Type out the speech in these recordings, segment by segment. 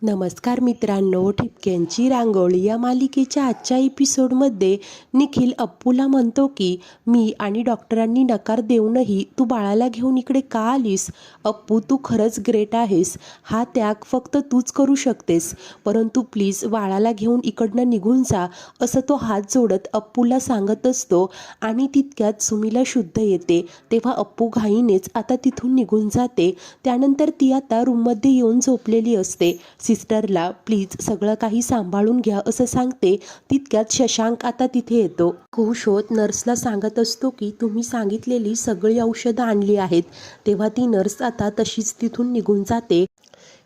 नमस्कार मित्रांनो, ठिपक्यांची रांगोळी या मालिकेच्या आजच्या एपिसोडमध्ये निखिल अप्पूला म्हणतो की मी आणि डॉक्टरांनी नकार देऊनही तू बाळाला घेऊन इकडे का आलीस? अप्पू, तू खरंच ग्रेट आहेस. हा त्याग फक्त तूच करू शकतेस, परंतु प्लीज बाळाला घेऊन इकडनं निघून जा, असं तो हात जोडत अप्पूला सांगत असतो. आणि तितक्यात सुमीला शुद्ध येते. तेव्हा अप्पू घाईनेच आता तिथून निघून जाते. त्यानंतर ती आता रूममध्ये येऊन झोपलेली असते. सिस्टरला प्लीज सगळं काही सांभाळून घ्या असं सांगते. तितक्यात शशांक आता तिथे येतो. खुश होत नर्सला सांगत असतो की तुम्ही सांगितलेली सगळी औषधं आणली आहेत. तेव्हा ती नर्स आता तशीच तिथून निघून जाते.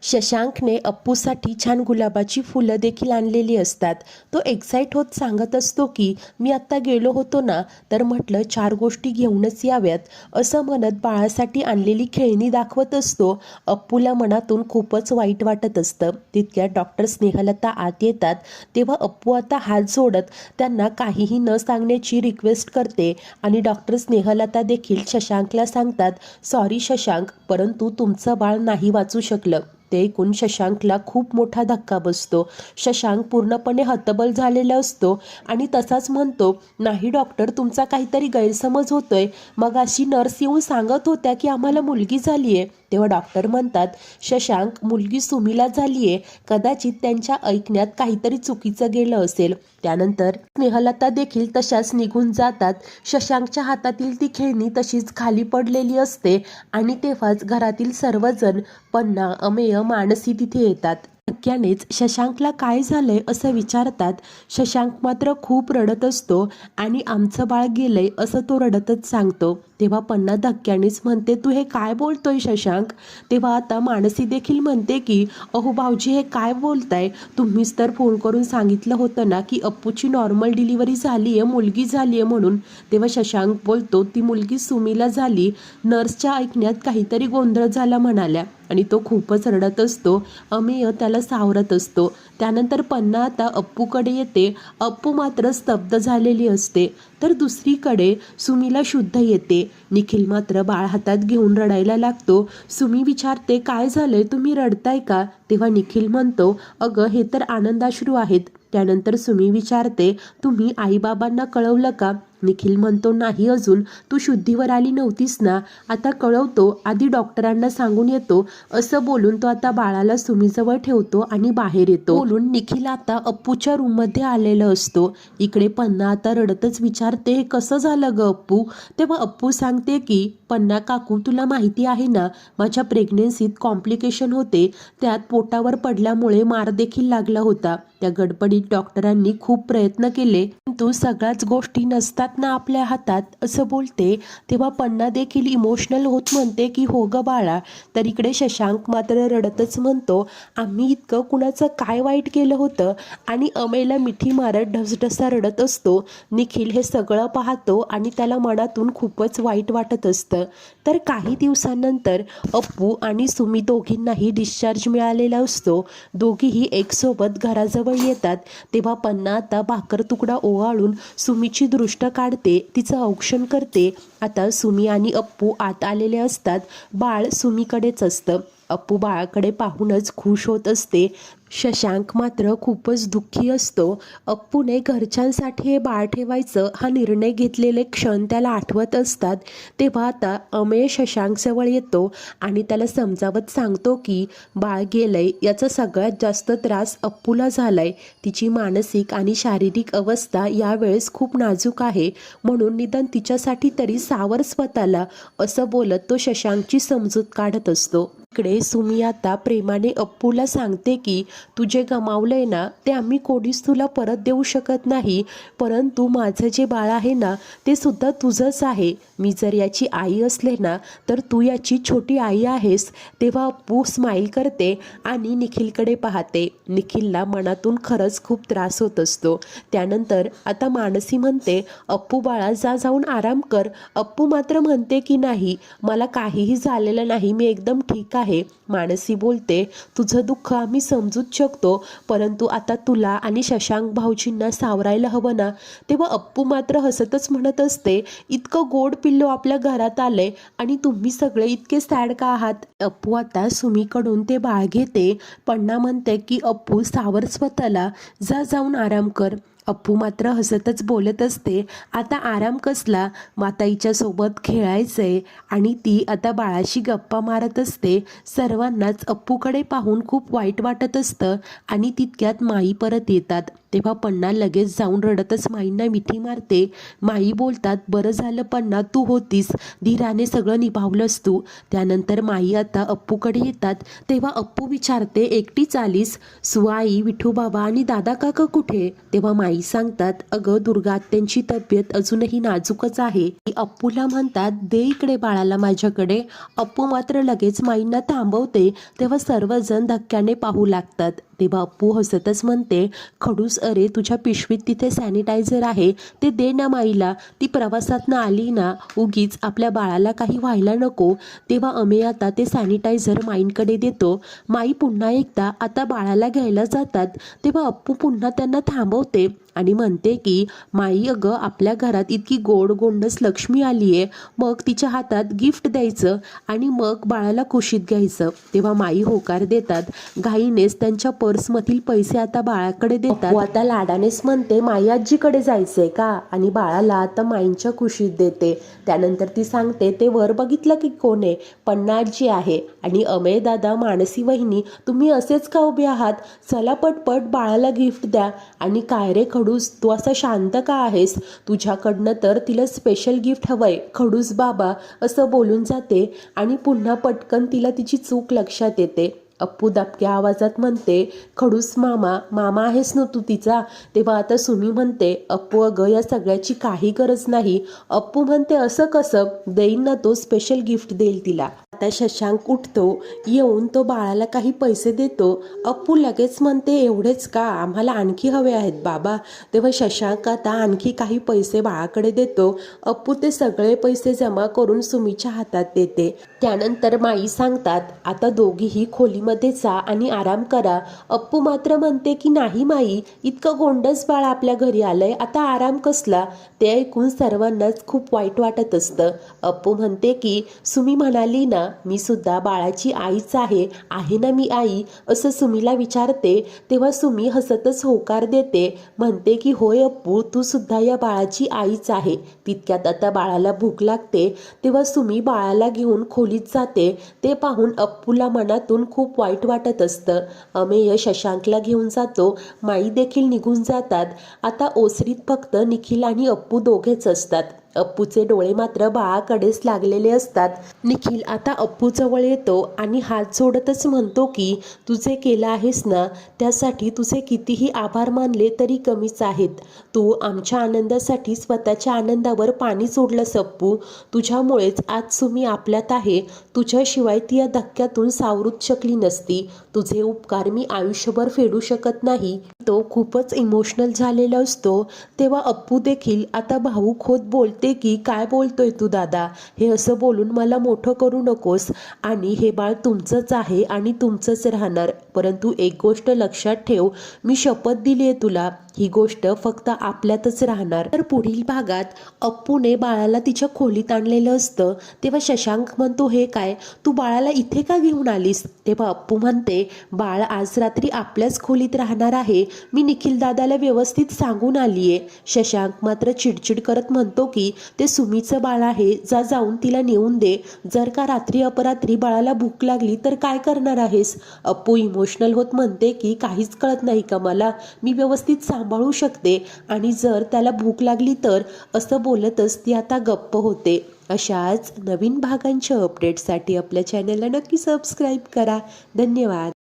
शशांकने अप्पूसाठी छान गुलाबाची फुलं देखील आणलेली असतात. तो एक्साइट होत सांगत असतो की मी आत्ता गेलो होतो ना, तर म्हटलं 4 गोष्टी घेऊनच याव्यात, असं म्हणत बाळासाठी आणलेली खेळणी दाखवत असतो. अप्पूला मनातून खूपच वाईट वाटत असतं. तितक्यात डॉक्टर स्नेहलता आत येतात. तेव्हा अप्पू आता हात जोडत त्यांना काहीही न सांगण्याची रिक्वेस्ट करते. आणि डॉक्टर स्नेहलता देखील शशांकला सांगतात, सॉरी शशांक, परंतु तुमचं बाळ नाही वाचू शकलं. ते ऐकून शशांकला खूप मोठा धक्का बसतो. शशांक पूर्णपणे हतबल झालेला असतो आणि तसाच म्हणतो, नाही डॉक्टर, तुमचा काहीतरी गैरसमज होतोय. मग अशी नर्स येऊन सांगत होत्या की आम्हाला मुलगी झाली आहे. तेव्हा डॉक्टर म्हणतात, शशांक, मुलगी सुमीला झाली आहे. कदाचित त्यांच्या ऐकण्यात काहीतरी चुकीचं गेलं असेल. त्यानंतर स्नेहलता देखील तशाच निघून जातात. शशांकच्या हातातील ती खेळणी तशीच खाली पडलेली असते. आणि तेव्हाच घरातील सर्वजण, पन्ना, अमेय, मानसी तिथे येतात. धक्क्यानेच शशांकला काय झालंय असं विचारतात. शशांक मात्र खूप रडत असतो आणि आमचं बाळ गेलंय असं तो रडतच सांगतो. तेव्हा पन्ना धक्क्यानेच म्हणते, तू हे काय बोलतोय शशांक? तेव्हा आता मानसी देखील म्हणते की अहो भाऊजी, हे काय बोलताय? तुम्हीच तर फोन करून सांगितलं होतं ना की अप्पूची नॉर्मल डिलिव्हरी झाली आहे, मुलगी झाली आहे म्हणून. तेव्हा शशांक बोलतो, ती मुलगी सुमीला झाली. नर्सच्या ऐकण्यात काहीतरी गोंधळ झाला म्हणाल्या. आणि तो खूपच रडत असतो. अमेय त्याला सावरत असतो. त्यानंतर पन्ना आता अप्पूकडे येते. अप्पू मात्र स्तब्ध झालेली असते. तर दुसरीकडे सुमीला शुद्ध येते. निखिल मात्र बाळ हातात घेऊन रडायला लागतो. सुमी विचारते, काय झालंय, तुम्ही रडताय का? तेव्हा निखिल म्हणतो, अगं हे तर आनंदाश्रू आहेत. त्यानंतर सुमी विचारते, तुम्ही आईबाबांना कळवलं का? निखिल म्हणतो, नाही अजून. तू शुद्धीवर आली नव्हतीस ना, आता कळवतो, आधी डॉक्टरांना सांगून येतो, असं बोलून तो आता बाळाला सुमीजवळ ठेवतो आणि बाहेर येतो. बोलून निखिल आता अप्पूच्या रूममध्ये आलेला असतो. इकडे पन्ना आता रडतच विचारते, हे कसं झालं ग अप्पू? तेव्हा अप्पू सांगते की पन्ना काकू, तुला माहिती आहे ना, माझ्या प्रेग्नेन्सीत कॉम्प्लिकेशन होते. त्यात पोटावर पडल्यामुळे मार देखील लागला होता. त्या गडबडीत डॉक्टरांनी खूप प्रयत्न केले, परंतु सगळ्याच गोष्टी नसतात ना आपल्या हातात, असं बोलते. तेव्हा पन्ना देखील इमोशनल होत म्हणते की हो ग बाळा. तर इकडे शशांक मात्र रडतच म्हणतो, आम्ही इतकं कुणाचं काय वाईट केलं होतं? आणि अमेयला मिठी मारत ढसढसा रडत असतो. निखिल हे सगळं पाहतो आणि त्याला मनातून खूपच वाईट वाटत असतं. तर काही दिवसांनंतर अप्पू आणि सुमी दोघींनाही डिस्चार्ज मिळालेला असतो. दोघीही एकसोबत घराजवळ येतात. तेव्हा पन्ना आता भाकर तुकडा ओवाळून सुमीची दृष्ट काढते, तिचं औक्षण करते. आता सुमी आणि अप्पू आत आलेले असतात. बाळ सुमीकडेच असतं. अप्पू बाळाकडे पाहूनच खुश होत असते. शशांक मात्र खूपच दुःखी असतो. अप्पूने घरच्यांसाठी हे बाळ ठेवायचं हा निर्णय घेतलेले क्षण त्याला आठवत असतात. तेव्हा आता अमेय शशांकजवळ येतो आणि त्याला समजावत सांगतो की बाळ गेलंय, याचा सगळ्यात जास्त त्रास अप्पूला झालाय. तिची मानसिक आणि शारीरिक अवस्था यावेळेस खूप नाजूक आहे, म्हणून निदान तिच्यासाठी तरी सावर स्वतःला, असं बोलत तो शशांकची समजूत काढत असतो. इकडे सुमी आता प्रेमाने अप्पूला सांगते की तू जे गमावलंय ना, ते आम्ही कोणीच तुला परत देऊ शकत नाही, परंतु माझं जे बाळ आहे ना, ते सुद्धा तुझंच आहे. मी जर याची आई असले ना, तर तू याची छोटी आई आहेस. तेव्हा अप्पू स्माईल करते आणि निखिलकडे पाहते. निखिलला मनातून खरंच खूप त्रास होत असतो. त्यानंतर आता मानसी म्हणते, अप्पू बाळा जा, जाऊन आराम कर. अप्पू मात्र म्हणते की नाही, मला काहीही झालेलं नाही, मी एकदम ठीक आहे. मानसी बोलते, तुझं दुःख आम्ही समजूत शकतो, परंतु आता तुला आणि शशांक भाऊजींना सावरायला हवं ना. तेव्हा अप्पू मात्र हसतच म्हणत असते, इतकं गोड पिल्लू आपल्या घरात आलंय आणि तुम्ही सगळे इतके सॅड का आहात. अप्पू आता सुमीकडून ते बाळ घेते. पन्ना म्हणते की अप्पू सावर स्वतःला, जा जाऊन आराम कर. अप्पू मात्र हसतच बोलत असते, आता आराम कसला, माताईच्या सोबत खेळायचंय. आणि ती आता बाळाशी गप्पा मारत असते. सर्वांनाच अप्पूकडे पाहून खूप वाईट वाटत असतं आणि तितक्यात माई परत येतात. तेव्हा पन्ना लगेच जाऊन रडतच माईंना मिठी मारते. माई बोलतात, बरं झालं पन्ना तू होतीस, धीराने सगळं निभावलंस तू. त्यानंतर माई आता अप्पूकडे येतात. तेव्हा अप्पू विचारते, एकटीच आलीस, सुआई, विठूबाबा आणि दादा काका कुठे. तेव्हा माई सांगतात, अगं दुर्गा आत्यांची तब्येत अजूनही नाजूकच आहे. अप्पूला म्हणतात, दे इकडे बाळाला माझ्याकडे. अप्पू मात्र लगेच माईंना थांबवते. तेव्हा सर्वजण धक्क्याने पाहू लागतात. तेव्हा अप्पू हसतच म्हणते, खडूस, अरे तुझ्या पिशवीत तिथे सॅनिटायझर आहे, ते दे ना माईला, ती प्रवासातनं आली ना, उगीच आपल्या बाळाला काही व्हायला नको. तेव्हा अमे आता ते सॅनिटायझर माईंकडे देतो. माई पुन्हा एकदा आता बाळाला घ्यायला जातात. तेव्हा अप्पू पुन्हा त्यांना थांबवते आणि म्हणते की माई, अगं आपल्या घरात इतकी गोड गोंडस लक्ष्मी आली आहे, मग तिच्या हातात गिफ्ट द्यायचं आणि मग बाळाला कुशीत घ्यायचं. तेव्हा माई होकार देतात. घाईनेच त्यांच्या पर्समधील पैसे आता बाळाकडे देतात. आता लाडानेच म्हणते, माई आजीकडे जायचंय का, आणि बाळाला आता माईंच्या कुशीत देते. त्यानंतर ती सांगते, ते वर बघितलं की कोण आहे, पन्ना आजी आहे. आणि अमेय दादा, मानसी वहिनी, तुम्ही असेच का उभे आहात, चला पटपट बाळाला गिफ्ट द्या. आणि काय रे खडूस, तू असा शांत का आहेस, तुझ्याकडनं तर तिला स्पेशल गिफ्ट हवंय, खडूस बाबा, असं बोलून जाते. आणि पुन्हा पटकन तिला तिची चूक लक्षात येते. अप्पू दबक्या आवाजात म्हणते, खडूस मामा, मामा आहेस ना तू तिचा. तेव्हा आता सुमी म्हणते, अप्पू अगं या सगळ्याची काही गरज नाही. अप्पू म्हणते, असं कसं, देईन ना तो, स्पेशल गिफ्ट देईल तिला. आता शशांक उठतो, येऊन तो बाळाला काही पैसे देतो. अप्पू लगेच म्हणते, एवढेच का, आम्हाला आणखी हवे आहेत बाबा. तेव्हा शशांक आता आणखी काही पैसे बाळाकडे देतो. अप्पू ते सगळे पैसे जमा करून सुमीच्या हातात देते. त्यानंतर माई सांगतात, आता दोघीही खोलीमध्ये जा आणि आराम करा. अप्पू मात्र म्हणते की नाही माई, इतकं गोंडस बाळ आपल्या घरी आलंय, आता आराम कसला. ते ऐकून सर्वांनाच खूप वाईट वाटत असतं. अप्पू म्हणते की सुमी म्हणाली ना, मी सुद्धा बाळाची आईच आहे ना मी आई, असं सुमीला विचारते. तेव्हा सुमी हसतच होकार देते, म्हणते की होय अप्पू, तू सुद्धा या बाळाची आईच आहे. तितक्यात आता बाळाला भूक लागते. तेव्हा सुमी बाळाला घेऊन खोलीत जाते. ते पाहून अप्पूला मनातून खूप वाईट वाटत असतं. अमेय शशांकला घेऊन जातो. माई देखील निघून जातात. आता ओसरीत फक्त निखिल आणि अप्पू दोघेच असतात. अप्पूचे डोळे मात्र बाळाकडेच लागलेले असतात. निखिल आता अप्पू जवळ येतो आणि हात जोडतच म्हणतो की तू जे केलं आहेस ना, त्यासाठी तुझे कितीही आभार मानले तरी कमीच आहेत. तू आमच्या आनंदासाठी स्वतःच्या आनंदावर पाणी सोडलंस अप्पू. तुझ्यामुळेच आज सुमी आपल्यात आहे. तुझ्याशिवाय ती या धक्क्यातून सावरूच शकली नसती. तुझे उपकार मी आयुष्यभर फेडू शकत नाही. तो खूपच इमोशनल झालेला असतो. तेव्हा अप्पू देखील आता भावूक होत बोलते की काय बोलतोय तू दादा, हे असं बोलून मला मोठं करू नकोस. आणि हे बाळ तुमचंच आहे आणि तुमचंच राहणार. परंतु एक गोष्ट लक्षात ठेव, मी शपथ दिली आहे तुला, ही गोष्ट फक्त आपल्यातच राहणार. तर पुढील भागात अप्पूने बाळाला तिच्या खोलीत आणलेलं असतं. तेव्हा शशांक म्हणतो, हे काय, तू बाळाला इथे का घेऊन आलीस. तेव्हा अप्पू म्हणते, बाळ आज रात्री आपल्याच खोलीत राहणार आहे. मी निखिल दादाला व्यवस्थित सांगून आलीये. शशांक मात्र चिडचिड करत म्हणतो की ते सुमीचं बाळ आहे, जा जाऊन तिला नेऊन दे. जर का रात्री अपरात्री बाळाला भूक लागली तर काय करणार आहेस. अप्पू इमोशनल होत म्हणते की काहीच कळत नाही का मला, मी व्यवस्थित सांभाळू शकते आणि जर त्याला भूक लागली तर, असं बोलतच ती आता गप्प होते. अशाच नवीन भागांच्या अपडेटसाठी आपल्या चॅनलला नक्की सबस्क्राईब करा. धन्यवाद.